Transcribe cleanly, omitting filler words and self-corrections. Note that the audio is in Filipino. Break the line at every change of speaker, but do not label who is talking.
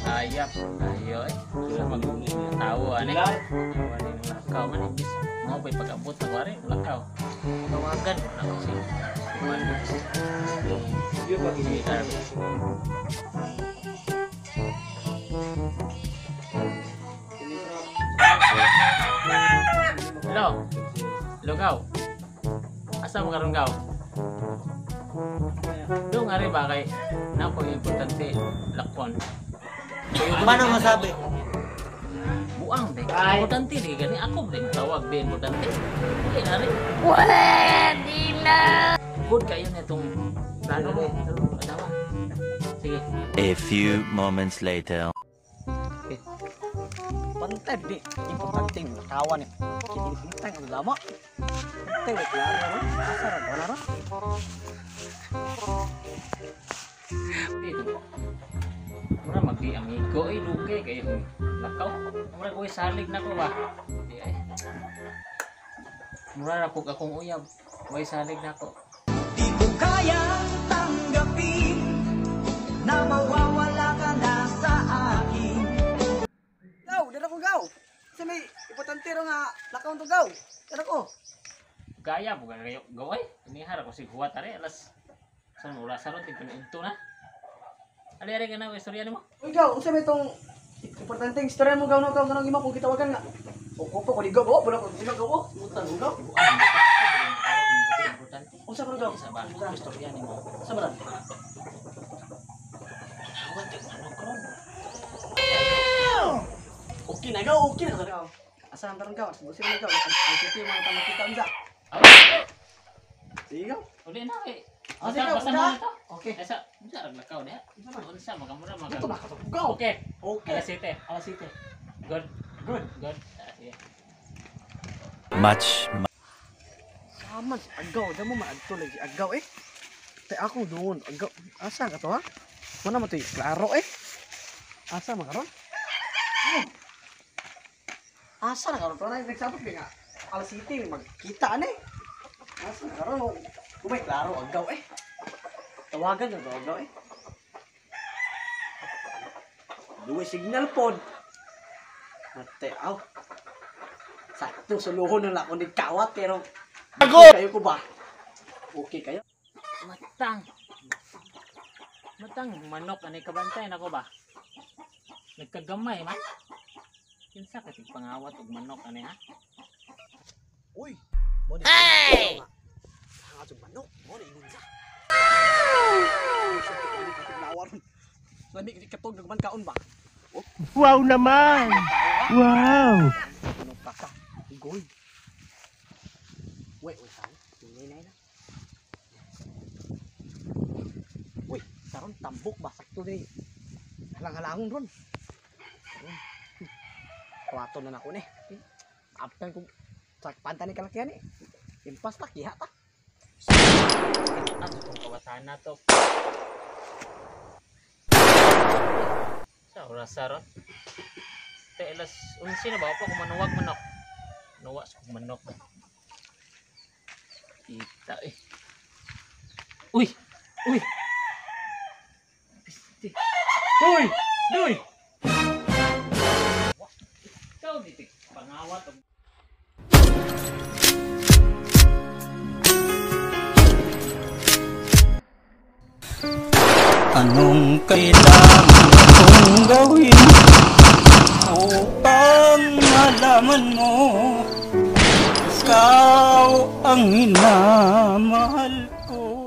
Ayap. Ayo sila tawa nih. Tawa nih lakaw man ibis. Mau pa pag-abot na wari lakaw. Tawagan na kasi. Iyo pa gini. Hello. Hello kau. Asa mo karon kau? Doon nga rin ba kay nako importante lakon.
Paano masabi?
Buang deh. Importante deh gani ako deh tawag deh importante. Okay na rin.
Pwede na!
Good kayo na itong plano mo. Adawa. Sige.
A few moments later.
Pantay di, importante yung nakawan eh. Kitang ang lama. Pantay, wait, laro. Asarad, wala ro.
Dito. Mura magdi amigo ay lugi kayo. Lakaw. Mura ko salig na ko ba. Di ay. Mura na pug akong uyab. Way salig na ko.
Di ko kayang tanggapin na mawawala ka na sa akin.
Gaw, dito ko gaw. Kasi may importante ro nga lakaw to gaw. Dito ko.
Gaya bukan kayo gaway. Ini hara ko si Huwa tare alas. San ura saron tigpan into na. Ali-ari ka na istorya nimo.
Uy gaw, unsa may tong importante istorya mo gaw no gaw kanang imo kung gitawagan nga. O ko ko ligaw gaw, wala ko ligaw gaw. Mutan mo gaw. Unsa man gaw?
Sa ba istorya nimo.
Sa baran. Okay na gaw, okay na gaw. Asa ang gaw? Sige na gaw. Ang sige mga tamakita unsa. Sige gaw.
Uli na kay.
Sige
Basta
gaw.
mo ito.
Okay.
Esa, unsa ra lakaw niya? Unsa magamura
Ito
mag.
na ka gaw.
Okay.
Okay.
Alas 7.
Alas 7.
Good.
Good.
Good. Sige.
Much.
Saman, agaw, damo man adto lagi agaw eh. Tay ako doon, agaw. Asa ka to ha? Mana mo to klaro eh. Asa man karon? Asa na karon? Para nagsabot nga. Alas City magkita ani. Asa na karon? Kumay klaro agaw eh. Tawagan na to agaw eh. Duwe signal pod. Mate aw. Sakto suluhon na ako ni kawat pero kayo ko ba? Okay kayo?
Matang. Matang manok ani kabantay nako ba? Nagkagamay man. Kinsa ka tig pangawat og manok ani ha?
Uy! Hey! Ang atong manok, mo na inunsa. Lamig ni katog nagman kaon ba?
Wow naman! Wow!
Manok ka. Igoy. Uy, tayo. Nay na. Uy, saron tambok ba sakto ni. Halang-halangon ron. Kawato na nako ni. Aptan ko sa panta ni kalakihan ni. Impas ta kiha ta.
Ano tong kawatan na to? Sa oras saron. Telas unsi na ba pa kung manuwag manok. Nawas kong manok. Kita eh. Uy! Uy! Piste. Uy! Uy! Ikaw dito. Pangawat.
Anong kailangan kong gawin upang malaman mo ikaw ang minamahal ko?